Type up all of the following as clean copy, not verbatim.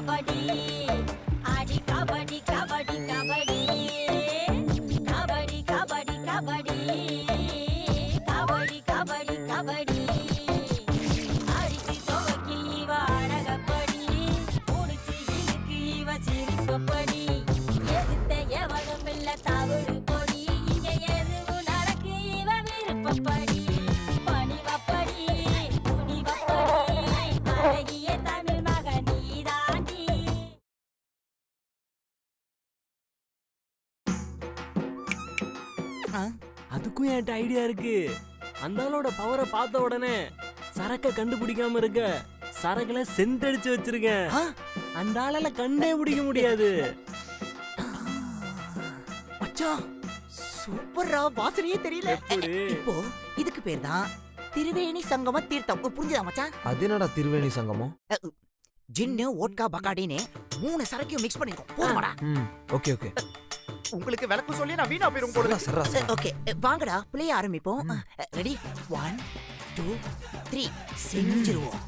கபடி ஆடி கபடி கபடி கபடி கபடி கபடி கபடி கபடி கபடி கபடி அடிச்சு துவக்கி இவ அழகப்படி முடிச்சு இழுக்கு இவ சிரிப்பப்படி எதிர்த்த எவனும் இல்ல தவறு பொடி இங்க எதுவும் நடக்கு இவ விருப்பப்படி பணிவப்படி துணிவப்படி அழகிய தமிழ் மகன் நீதாண்டி. அதுக்கும் என்கிட்ட ஐடியா இருக்கு. அந்த ஆளோட பவரை பார்த்த உடனே சரக்க கண்டுபிடிக்காம இருக்க சரக்குல சென்ட் அடிச்சு வச்சிருக்கேன். அந்த ஆளால கண்டே பிடிக்க முடியாது. மச்சான் சூப்பரா, வாசனையே தெரியல. இப்போ இதுக்கு பேர் தான் திருவேணி சங்கம தீர்த்தம். புரிஞ்சுதா மச்சான்? அது என்னடா திருவேணி சங்கமம்? ஜின்னு ஓட்கா பக்காடின்னு 3 சரக்கையும் மிக்ஸ் பண்ணிருக்கோம். போதுமாடா? Okay okay. உங்களுக்கு விளக்கு சொல்லி நான் வீணா போயிரும் போடுங்க. சர்ரா ஓகே வாங்கடா பிள்ளைய ஆரம்பிப்போம். ரெடி 1 2 3 செஞ்சிருவோம்.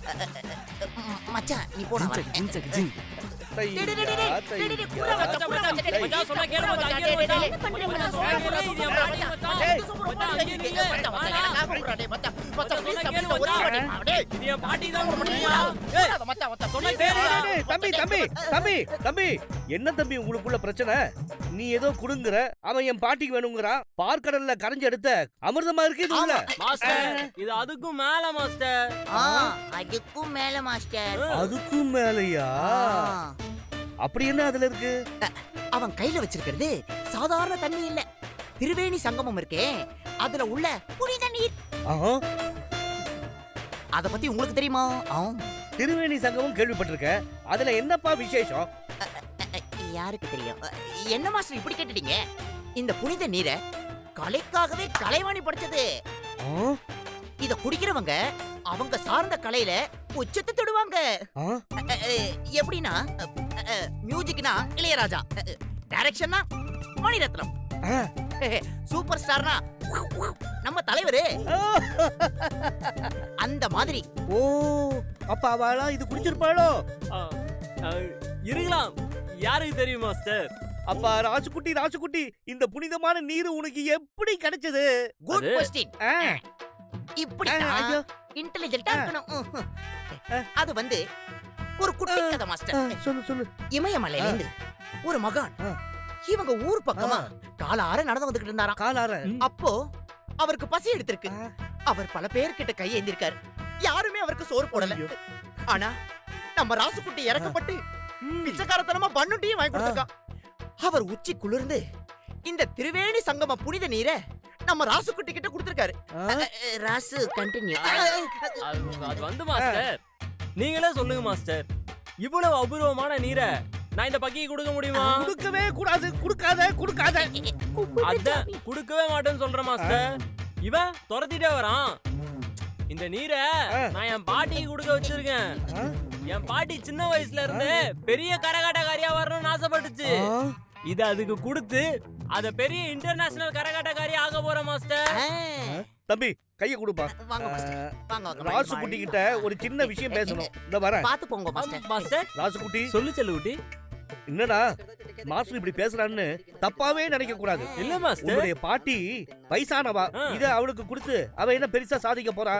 மச்சான் நீ போடா. தம்பி என்ன தம்பி உங்களுக்குள்ள பிரச்சனை? நீ ஏதோ குடுங்குற, அவன் என் பாட்டிக்கு வேணுங்கிறான். பார்க்கடல்ல கரைஞ்சு எடுத்த அமிர்தமா இருக்கு இது உள்ள. மாஸ்டர் இது அதுக்கும் மேல மாஸ்டர். அதுக்கும் மேல மாஸ்டர். அதுக்கும் மேலையா? அப்படி என்ன அதுல இருக்கு? அவன் கையில வச்சிருக்கிறது சாதாரண தண்ணி இல்ல, திருவேணி சங்கமம் இருக்கே அதுல உள்ள புனித நீர். அத பத்தி உங்களுக்கு தெரியுமா? திருவேணி சங்கமம் கேள்விப்பட்டிருக்கேன். அதுல என்னப்பா விசேஷம்? யாருக்கு தெரியும்? என்ன மாஸ்டர் இப்படி கேட்டுட்டீங்க? இந்த புனித நீரை கலைக்காகவே கலைவாணி படைச்சது. இத குடிக்கிறவங்க அவங்க சார்ந்த கலையில உச்சத்தை தொடுவாங்க. எப்படின்னா மியூசிக்னா இளையராஜா, டைரக்ஷன்னா மணிரத்னம், சூப்பர் ஸ்டார்னா நம்ம தலைவரு. அந்த மாதிரி. ஓ அப்ப அவளா இது குடிச்சிருப்பாளோ? இருக்கலாம், யாருக்கு தெரியும் மாஸ்டர். அப்பா ராசுகுட்டி இந்த புனிதமான நீர் உனக்கு எப்படி கிடைச்சது? Good question. இப்படி இன்டெலிஜென்ட்டா இருக்கணும். அது வந்து ஒரு குட்டி கதை மாஸ்டர். சொல்லு. இமயமலையில இருந்து ஒரு மகான் இவங்க ஊர் பக்கமா காலார நடந்து வந்துகிட்டு இருந்தாராம். காலார. அப்போ அவருக்கு பசி எடுத்திருக்கு. அவர் பல பேர்கிட்ட கையேந்திருக்காரு, யாருமே அவருக்கு சோறு போடல. ஆனா நம்ம ராசுகுட்டி இறக்கப்பட்டு பிச்சைக்காரத்தனமா பண்ணுட்டியும் வாங்கி கொடுத்திருக்கா. அவர் உச்சி குளிர்ந்து இந்த திருவேணி சங்கம புனித நீரை நம்ம ராசுகுட்டி கிட்ட கொடுத்திருக்காரு. ராசு கண்டினியூ. அது வந்து மாஸ்டர் நீங்களே சொல்லுங்க மாஸ்டர், இவ்வளவு அபூர்வமான நீரை நான் இந்த பக்கிக்கு கொடுக்க முடியுமா? கொடுக்கவே கூடாது. கொடுக்காத. அதான் கொடுக்கவே மாட்டேன்னு சொல்றேன் மாஸ்டர். இவன் துரத்திட்டே வரான். இந்த நீரை நான் என் பாட்டிக்கு கொடுக்க வச்சிருக்கேன். என் பாட்டி சின்ன வயசுல இருந்து பெரிய கரகாட்டக்காரியா வரணும்னு ஆசைப்பட்டுச்சு. இத அதுக்கு கொடுத்து அத பெரிய இன்டர்நேஷனல் கரகாட்டக்காரி ஆக போற மாஸ்டர். தம்பி கைய கொடுப்பா. வாங்க மாஸ்டர், வாங்க. ராசுகுட்டி கிட்ட ஒரு சின்ன விஷயம் பேசணும். இந்த வரேன். பாத்து போங்க மாஸ்டர். மாஸ்டர் ராசுகுட்டி சொல்லு செல்லுகுட்டி. என்னடா மாஸ்டர் இப்படி பேசுறான்னு தப்பாவே நினைக்க கூடாது. இல்ல மாஸ்டர், உன்னுடைய பாட்டி வயசானவா. இத அவளுக்கு கொடுத்து அவ என்ன பெருசா சாதிக்க போறா?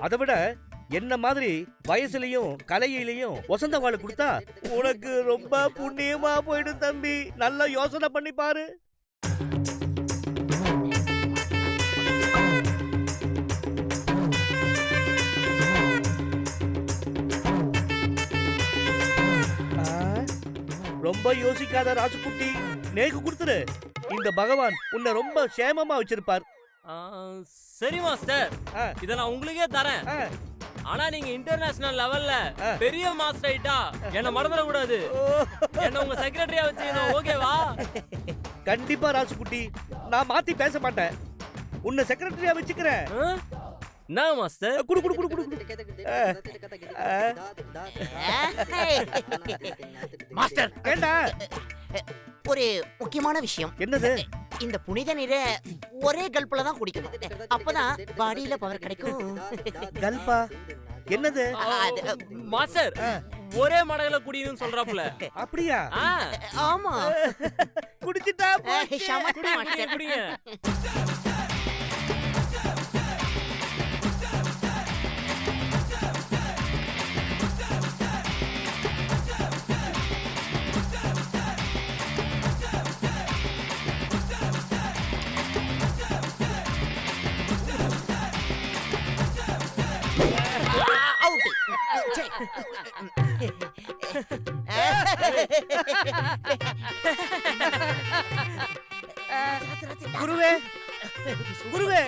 அதை விட என்ன மாதிரி வயசுலயும் கலையிலையும் வசந்த வாழ கொடுத்தா உனக்கு ரொம்ப புண்ணியமா போயிடும் தம்பி. நல்லா யோசனை பண்ணி பாரு. ரொம்ப யோசிக்காத ராசுகுட்டி, நேக்கு கொடுத்துரு. இந்த பகவான் உன்னை ரொம்ப சேமமா வச்சிருப்பார். சரி மாஸ்டர், இத நான் உங்களுக்கே தரேன். ஆனா நீங்க இன்டர்நேஷனல் லெவல்ல பெரிய மாஸ்டர் ஆயிட்டா என்ன மறந்துட கூடாது. என்ன உங்க செக்ரட்டரியா வச்சுக்கணும், ஓகேவா? கண்டிப்பா ராசுகுட்டி, நான் மாத்தி பேச மாட்டேன். உன்னை செக்ரட்டரியா வச்சுக்கிறேன். என்ன மாஸ்டர்? குடு. மாஸ்டர் ஏண்டா? ஒரு முக்கியமான விஷயம். என்னது? இந்த புனித நீரை ஒரே கல்ப்ல தான் குடிக்கணும். அப்பதான் பாடியில பவர் கிடைக்கும். கல்பா என்னது? மாஸ்டர் ஒரே மடகுல குடின்னு சொல்றாப்புல. அப்படியா? ஆ, ஆமா குடிச்சிட்டா சமத்து குடிங்க, மாஸ்டர். குடிங்க. அவுட். சே. குருவே குருவே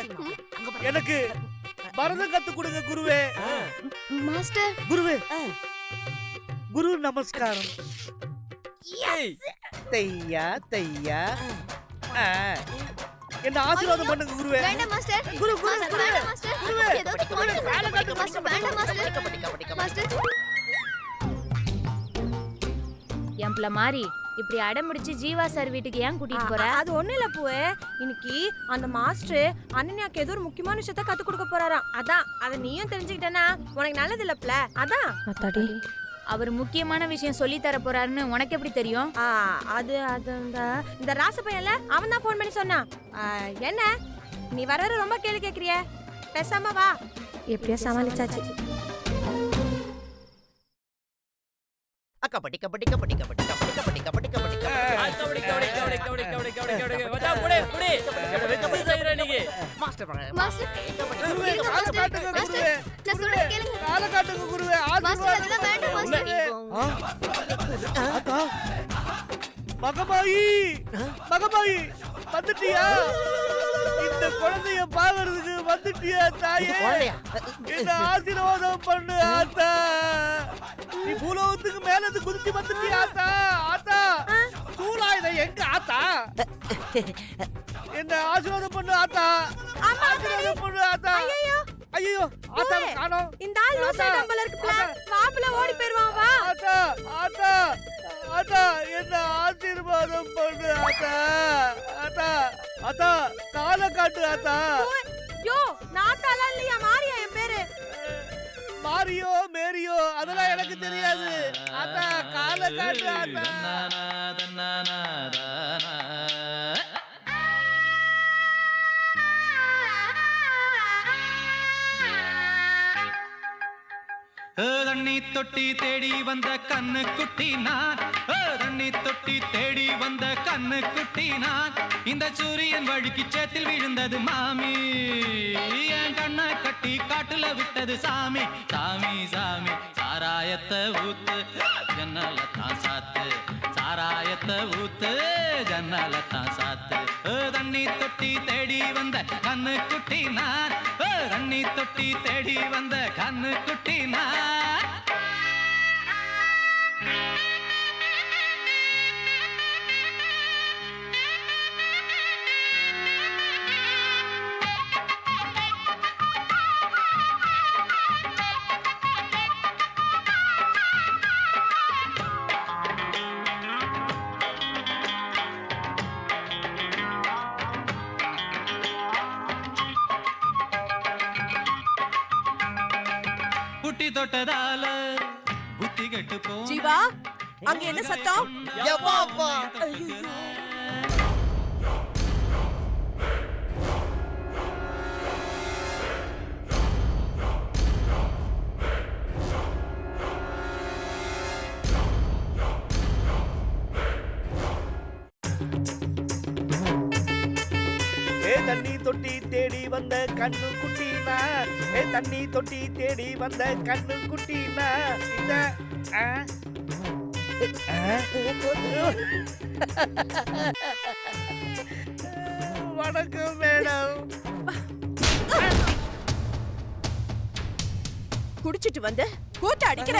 எனக்கு பரதம் கத்து கொடுங்க குருவே. மாஸ்டர் குருவே குரு நமஸ்காரம். ஏய், தையா தையா என்ன ஆசீர்வாதம் பண்ணுங்க குருவே. வேண்டாம் மாஸ்டர். குரு குரு குரு வேண்டாம் மாஸ்டர். குருவே. ஏதாவது காட்டுங்க மாஸ்டர். வேண்டாம் மாஸ்டர். மாஸ்டர் எம்பள மாதிரி இப்படி அடம்பிடிச்சு ஜீவா சார் வீட்டுக்கு ஏன் கூட்டிட்டு போற? அது ஒண்ணு இல்ல பூவே, இன்னைக்கு அந்த மாஸ்டர் அனன்யாக்கு ஏதோ ஒரு முக்கியமான விஷயத்த கத்து கொடுக்க போறாராம். அதான் அத நீயும் தெரிஞ்சுக்கிட்டேன்னா உனக்கு நல்லது இல்லப்ல. அதான் அவர் முக்கியமான விஷயம் சொல்லி தர போறாருன்னு உனக்கு எப்படி தெரியும்? அது அது இந்த ராச பையன்ல அவன் தான் ஃபோன் பண்ணி சொன்னான். என்ன நீ வர வர ரொம்ப கேள்வி கேக்குறிய, பேசாம வா. எப்படியோ சமாளிச்சாச்சு. கபடி கபடி கபடி கபடி கபடி கபடி கபடி கபடி ஆ, கபடி, கபடி, கபடி, கபடி, கபடி, கபடி, கபடி. மச்சான், புடி, புடி. வெச்சு செய்றா இன்னைக்கு. மாஸ்டர் மாஸ்டர் குருவே கால காட்டுங்க குருவே. நான் சொல்றத கேளுங்க. கால காட்டுங்க குருவே. மாஸ்டர் அதெல்லாம் வேண்டாம் மாஸ்டர். ஆத்தா மகமாயி மகமாயி வந்துட்டியா? இந்த குழந்தைய பாக்குறதுக்கு வந்துட்டியா தாயே? குழந்தையா? என்ன ஆசீர்வாதம் பண்ணு ஆத்தா. நீ பூலோகத்துக்கு மேல இருந்து குதிச்சு வந்துட்டியா ஆத்தா? ஆத்தா சூலாயுதம் எங்க ஆத்தா? என்ன ஆசீர்வாதம் பண்ணு ஆத்தா. ஆசீர்வாதம் பண்ணு ஆத்தா. ஐயோ ஆத்தா காணோம். இந்த ஆள் லூசா டம்பல இருக்குல, வாப்புல ஓடி போய்டுவான் வா. ஆத்தா ஆத்தா ஆத்தா என்ன ஆசீர்வாதம் பண்ணு ஆத்தா. ஆத்தா ஆத்தா கால காட்டு ஆத்தா. யோ நாட்டால இல்லையா மாரியா என் பேரு. மாரியோ மேரியோ அதெல்லாம் எனக்கு தெரியாது. ஆத்தா கால காட்டு ஆத்தா. தண்ணி தொட்டி தேடி வந்த கண்ணு குட்டி நான். தண்ணி தொட்டி தேடி வந்த கண்ணு குட்டி நான். இந்த சூரியன் வழுக்கி சேத்தில் விழுந்தது மாமி. என் கண்ணை கட்டி காட்டுல விட்டது சாமி. சாமி சாமி சாராயத்தை ஊத்து ஜன்னல தான் சாத்து. சாராயத்தை ஊத்து ஜன்னல தான் சாத்து. தண்ணி தொட்டி தேடி வந்த கண்ணு குட்டி நான். தண்ணி தொட்டி தேடி வந்த கண்ணு குட்டி நான். புட்டி தொட்டதால புத்தி கெட்டு போ. ஜீவா அங்க என்ன சத்தம்? எவாப்பா தண்ணி தொட்டி தேடி வந்த கண்ணு குட்டினா. தண்ணி தொட்டி தேடி வந்த கண்ணு குட்டினா. இந்த வணக்கம் மேடம். குடிச்சிட்டு வந்து கூட்ட அடிக்கிற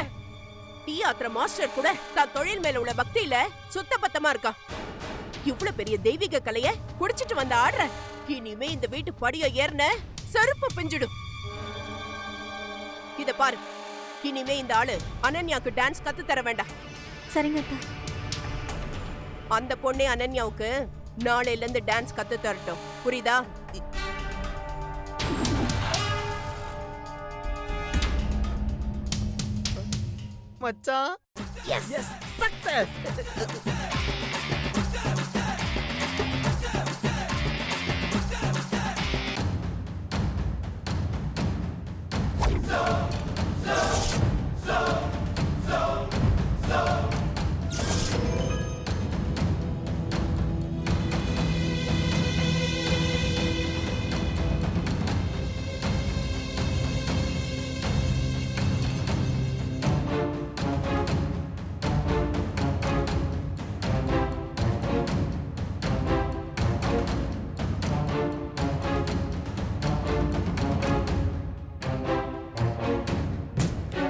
டீ ஆத்திர மாஸ்டர் கூட தான் தொழில் மேல உள்ள பக்தியில சுத்த பத்தமா இருக்கான். இவ்வளவு பெரிய தெய்வீக கலைய குடிச்சிட்டு வந்து ஆடுற. இனிமே இந்த வீட்டு படிய ஏறின செருப்பு பிஞ்சிடும். இத பாரு, இனிமே இந்த ஆளு அனன்யாக்கு டான்ஸ் கத்து தர வேண்டாம். சரிங்க அக்கா. அந்த பொண்ணே அனன்யாவுக்கு நாளையில இருந்து டான்ஸ் கத்து தரட்டும், புரியுதா? மச்சான் எஸ் சக்சஸ்.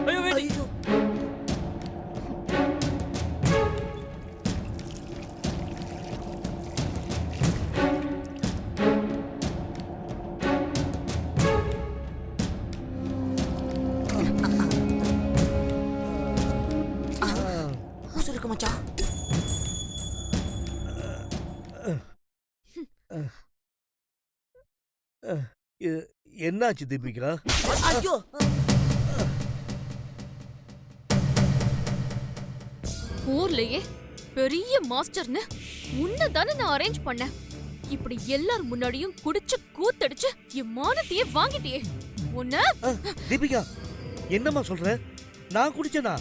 ஐயோ wait. ஐயோ இருக்கு மச்சான். என்னாச்சு தீபிகா? ஐயோ ஊர்லயே பெரிய மாஸ்டர்னு உன்னதானே நான் அரேஞ்ச் பண்ணேன். இப்படி எல்லார் முன்னாடியும் குடிச்சு கூத்தடிச்சு என் மானத்தையே வாங்கிட்டியே உன்ன. தீபிகா என்னம்மா சொல்ற? நான் குடிச்சனா?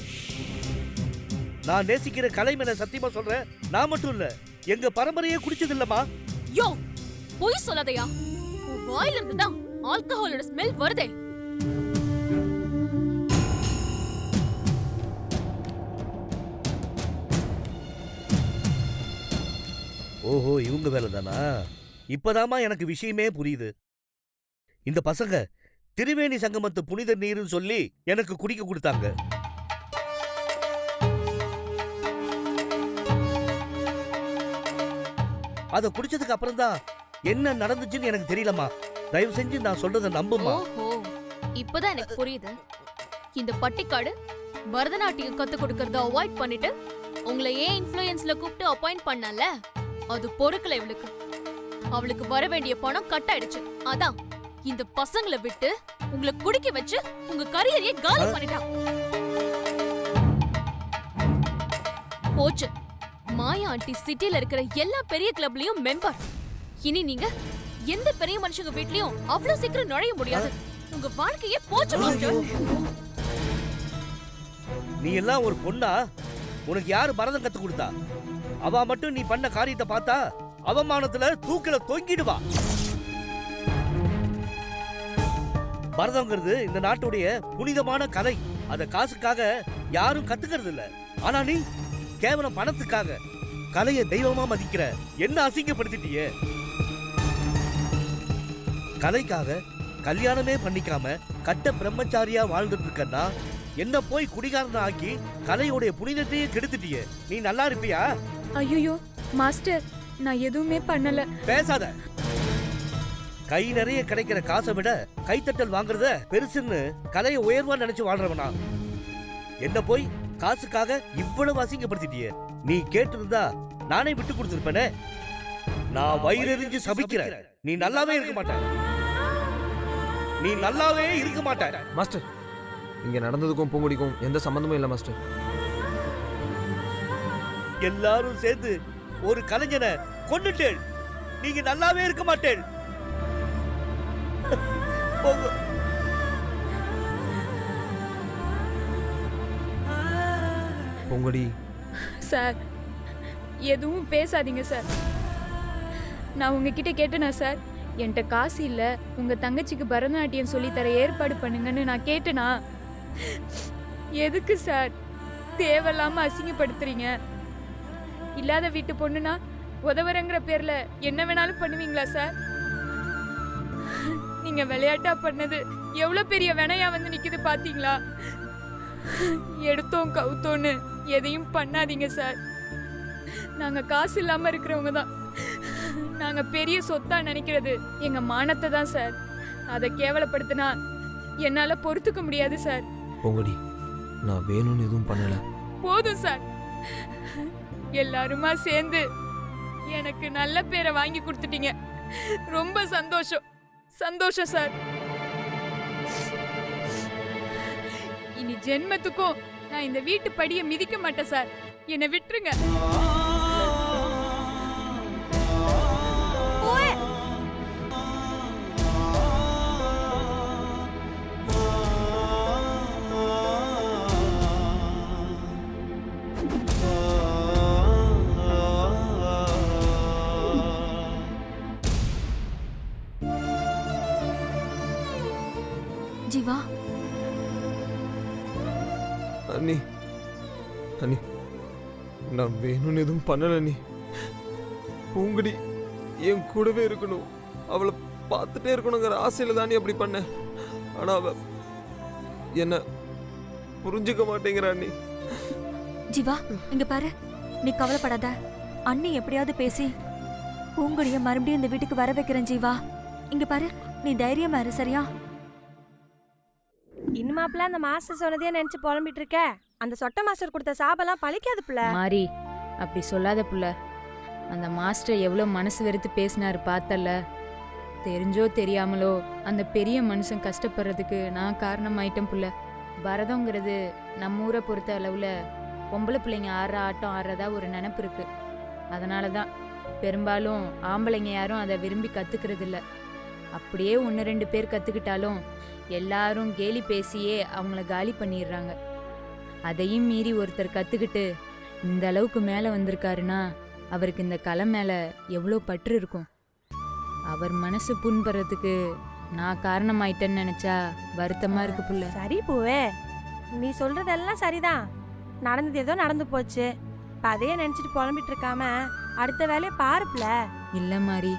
நான் நேசிக்கிற கலை மேல சத்தியமா சொல்றேன், நான் மட்டும் இல்ல, எங்க பரம்பரையே குடிச்சது இல்லம்மா. யோ பொய் சொல்லாதயா. உன் வாயில இருந்து தான் ஆல்கஹாலோட ஸ்மெல் வருதே. ஓஹோ, இவங்க வேலை தானா? இப்பதாமா எனக்கு விஷயமே புரியுது. இந்த பசங்க திரிவேணி சங்கமத்து புனித நீர்னு சொல்லி எனக்கு குடிக்க கொடுத்தாங்க. அத குடிச்சதுக்கு அப்புறம் தான் என்ன நடந்துச்சுன்னு எனக்கு தெரியலமா. தயவு செஞ்சு நான் சொல்றத நம்புமா. ஓஹோ, இப்பதான் எனக்கு புரியுது. இந்த பட்டிக்காடு பரதநாட்டியம் கத்து கொடுக்கறத அவாய்ட் பண்ணிட்டு உங்களை ஏன் இன்ஃப்ளூயன்ஸ்ல கூப்பிட்டு அப்பாயிண்ட் பண்ணல, அது பொறுக்கல இவளுக்கு. அவளுக்கு வர வேண்டிய பணம் கட் ஆயிடுச்சு. அதான் இந்த பசங்களை விட்டு உங்களை குடிக்க வச்சு உங்க கரியரையே காலி பண்ணிட்டான். போச்சு. மாயா ஆண்டி சிட்டில இருக்கிற எல்லா பெரிய கிளப்லயும் மெம்பர். இனி நீங்க எந்த பெரிய மனுஷங்க வீட்லயும் அவ்வளவு சீக்கிரம் நுழைய முடியாது. உங்க வாழ்க்கையே போச்சு மாஸ்டர். நீ எல்லாம் ஒரு பொண்ணா? உனக்கு யாரு பரதம் கத்து கொடுத்தா? அவ மட்டும் நீ பண்ண காரியத்தை பார்த்தா அவமானத்துல தூக்கில தொங்கிடுவா. பரதம்ங்கிறது இந்த நாட்டுடைய புனிதமான கலை. அத காசுக்காக யாரும் கத்துக்கிறது இல்ல. ஆனா நீ கேவலம் பணத்துக்காக கலையை தெய்வமா மதிக்கிற. என்ன அசிங்கப்படுத்திட்டியே. கலைக்காக கல்யாணமே பண்ணிக்காம கட்ட பிரம்மச்சாரியா வாழ்ந்துட்டு இருக்கன்னா என்ன போய் குடிகாரன ஆக்கி கலையோடைய புனிதத்தையே கெடுத்துட்டியே. நீ நல்லா இருப்பியா? ஐயோ மாஸ்டர், நான் எதுவுமே பண்ணல. பேசாத. கை நிறைய கிடைக்கிற காசை விட கைத்தட்டல் வாங்குறத பெருசுன்னு கலையை உயர்வா நினைச்சு வாழ்றவனா? என்ன போய் காசுக்காக இவ்வளவு அசிங்கப்படுத்திட்டியே. நீ கேட்டிருந்தா நானே விட்டு கொடுத்திருப்பேனே. நான் வயிறெறிஞ்சு சபிக்கிறேன். நீ நல்லாவே இருக்க மாட்ட. நீ நல்லாவே இருக்க மாட்ட. மாஸ்டர், இங்க நடந்ததுக்கும் பூங்குடிக்கும் எந்த சம்பந்தமும் இல்லை மாஸ்டர். எல்லாரும் சேர்ந்து ஒரு கலைஞனை கொன்னுட்டேன். நீங்க நல்லாவே இருக்க மாட்டேன். போங்க. பூங்குடி சார், எதுவும் பேசாதீங்க சார். நான் உங்ககிட்ட கேட்டேனா சார்? என்கிட்ட காசு இல்ல, உங்க தங்கச்சிக்கு பரதநாட்டியம் சொல்லி தர ஏற்பாடு பண்ணுங்கன்னு நான் கேட்டேனா? எதுக்கு சார் தேவையில்லாம அசிங்கப்படுத்துறீங்க? இல்லாத வீட்டு பொண்ணுனா உதவுறங்கிற பேர்ல என்ன வேணாலும் பண்ணுவீங்களா சார்? நீங்க விளையாட்டா பண்ணது எவ்வளவு பெரிய வினையா வந்து நிக்குது பாத்தீங்களா? எடுத்தோம் கவுத்தோன்னு எதையும் பண்ணாதீங்க சார். நாங்க காசு இல்லாம இருக்கிறவங்க தான். நாங்க பெரிய சொத்தா நினைக்கிறது எங்க மானத்தை தான் சார். அதை கேவலப்படுத்தினா என்னால பொறுத்துக்க முடியாது சார். பூங்குடி, நான் வேணும்னு எதுவும் பண்ணல. போதும் சார். எல்லாருமா சேர்ந்து எனக்கு நல்ல பேரை வாங்கி கொடுத்துட்டீங்க. ரொம்ப சந்தோஷம், சந்தோஷம் சார். இனி ஜென்மத்துக்கும் நான் இந்த வீட்டு படியை மிதிக்க மாட்டேன் சார். என்னை விட்டுருங்க. ஜீவா, அண்ணி அண்ணி நான் வேணும்னு எதுவும் பண்ணல அண்ணி. பூங்குடி என் கூடவே இருக்கணும், அவளை பார்த்துட்டே இருக்கணுங்கிற ஆசையில தானே அப்படி பண்ணேன். ஆனா அவ என்ன புரிஞ்சுக்க மாட்டேங்கிறா அண்ணி. ஜீவா இங்க பாரு, நீ கவலைப்படாத. அண்ணி எப்படியாவது பேசி பூங்குடிய மறுபடியும் இந்த வீட்டுக்கு வர வைக்கிறேன். ஜீவா இங்க பாரு, நீ தைரியமா இரு, சரியா? இன்னுமாப்ல அந்த மாஸ்டர் சொன்னதே நினைச்சு புலம்பிட்டு இருக்க. அந்த சொட்ட மாஸ்டர் கொடுத்த சாபெல்லாம் பழிக்காது புள்ள. மாறி அப்படி சொல்லாத புள்ள. அந்த மாஸ்டர் எவ்வளோ மனசு வெறுத்து பேசினாரு பார்த்தல. தெரிஞ்சோ தெரியாமலோ அந்த பெரிய மனுஷன் கஷ்டப்படுறதுக்கு நான் காரணமாயிட்டேன் புள்ள. பரதங்கிறது நம்ம ஊரை பொறுத்த அளவில் பொம்பளை பிள்ளைங்க ஆடுற ஆட்டம் ஆடுறதா ஒரு நினப்பு இருக்கு. அதனால தான் பெரும்பாலும் ஆம்பளைங்க யாரும் அதை விரும்பி கற்றுக்கிறது இல்லை. அப்படியே 1-2 பேர் கற்றுக்கிட்டாலும் எல்லாரும் கேலி பேசியே அவங்கள காலி பண்ணிடுறாங்க. அதையும் மீறி ஒருத்தர் கற்றுக்கிட்டு இந்த அளவுக்கு மேலே வந்திருக்காருன்னா அவருக்கு இந்த கலை மேலே எவ்வளோ பற்று இருக்கும். அவர் மனசு புண்படுறதுக்கு நான் காரணமாயிட்டேன்னு நினச்சா வருத்தமாக இருக்கு புள்ள. சரி பூவே, நீ சொல்றதெல்லாம் சரிதான். நடந்தது ஏதோ நடந்து போச்சு. இப்போ அதையே நினச்சிட்டு புலம்பிட்டு இருக்காம அடுத்த வேலையை பாருப்புல. இல்லை மாதிரி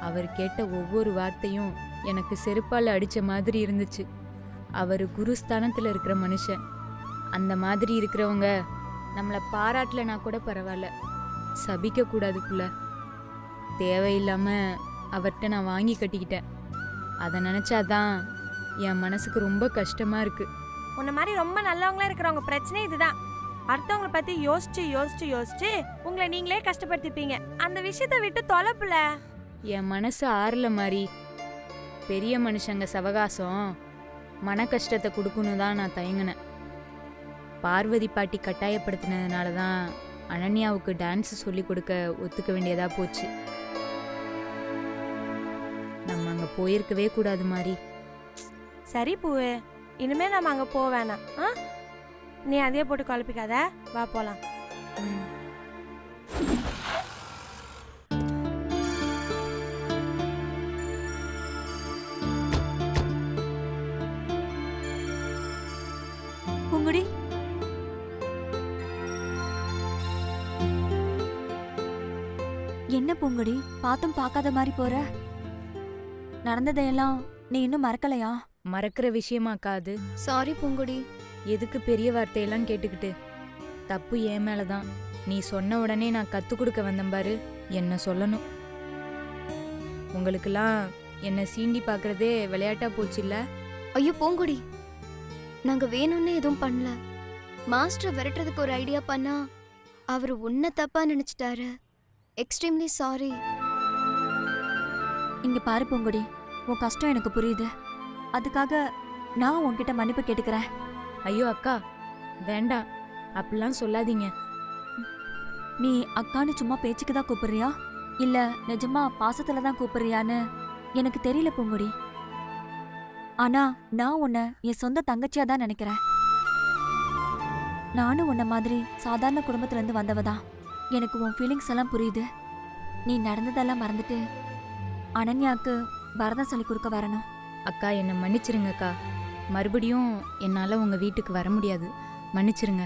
அவர் கேட்ட ஒவ்வொரு வார்த்தையும் எனக்கு செருப்பால் அடித்த மாதிரி இருந்துச்சு. அவர் குருஸ்தானத்தில் இருக்கிற மனுஷன். அந்த மாதிரி இருக்கிறவங்க நம்மளை பாராட்டலைனா கூட பரவாயில்ல, சபிக்கக்கூடாது புள்ள. தேவையில்லாமல் அவர்கிட்ட நான் வாங்கி கட்டிக்கிட்டேன். அதை நினச்சாதான் என் மனசுக்கு ரொம்ப கஷ்டமாக இருக்குது. உன்ன மாதிரி ரொம்ப நல்லவங்களா இருக்கிறவங்க பிரச்சனை இதுதான். அடுத்தவங்களை பற்றி யோசிச்சு யோசிச்சு யோசிச்சு உங்களை நீங்களே கஷ்டப்படுத்திப்பீங்க. அந்த விஷயத்தை விட்டு தொலைப்புல. என் மனசு ஆறல மாதிரி. பெரிய மனுஷங்க சவகாசம் மன கஷ்டத்தை கொடுக்கணும் தான் நான் தயங்கினேன். பார்வதி பாட்டி கட்டாயப்படுத்தினதுனால தான் அனன்யாவுக்கு டான்ஸ் சொல்லி கொடுக்க ஒத்துக்க வேண்டியதா போச்சு. நம்ம அங்கே போயிருக்கவே கூடாது மாதிரி. சரி பூவே, இனிமே நம்ம அங்கே போக வேணாம். நீ அதே போட்டு குழப்பிக்காத, வா போலாம். பூங்குடி, என்ன பூங்குடி பார்த்தும் பார்க்காத மாதிரி போற? நடந்ததையெல்லாம் நீ இன்னும் மறக்கலையா? மறக்கிற விஷயமாக்கா அது? சாரி பூங்குடி. எதுக்கு பெரிய வார்த்தையெல்லாம் கேட்டுக்கிட்டு? தப்பு என் மேலே தான். நீ சொன்ன உடனே நான் கற்றுக் கொடுக்க வந்தேன் பாரு, என்ன சொல்லணும். உங்களுக்கெல்லாம் என்னை சீண்டி பார்க்குறதே விளையாட்டா போச்சு இல்லை? ஐயோ பூங்குடி, நாங்க வேணும்னு எதுவும் பண்ணல. மாஸ்டர் விரட்டுறதுக்கு ஒரு ஐடியா பண்ணா அவர் உன்னை தப்பா நினைச்சிட்டாரு. Extremely sorry. இங்க பாரு பூங்குடி, உன் கஷ்டம் எனக்கு புரியுது. அதுக்காக நான் உன்கிட்ட மன்னிப்பு கேட்டுக்கிறேன். ஐயோ அக்கா வேண்டாம், அப்படிலாம் சொல்லாதீங்க. நீ அக்கான்னு சும்மா பேச்சுக்கு தான் கூப்பிடுறியா இல்ல நிஜமா பாசத்துல தான் கூப்பிடுறியான்னு எனக்கு தெரியல பூங்குடி. ஆனா நான் உன்னை என் சொந்த தங்கச்சியா தான் நினைக்கிறேன். நானும் உன்ன மாதிரி சாதாரண குடும்பத்துல இருந்து வந்தவதான். எனக்கு உன் ஃபீலிங்ஸ் எல்லாம் புரியுது. நீ நடந்ததெல்லாம் மறந்துட்டு அனன்யாக்கு பரதம் சொல்லி கொடுக்க வரணும். அக்கா என்னை மன்னிச்சிருங்கக்கா. மறுபடியும் என்னால் உங்கள் வீட்டுக்கு வர முடியாது, மன்னிச்சிருங்க.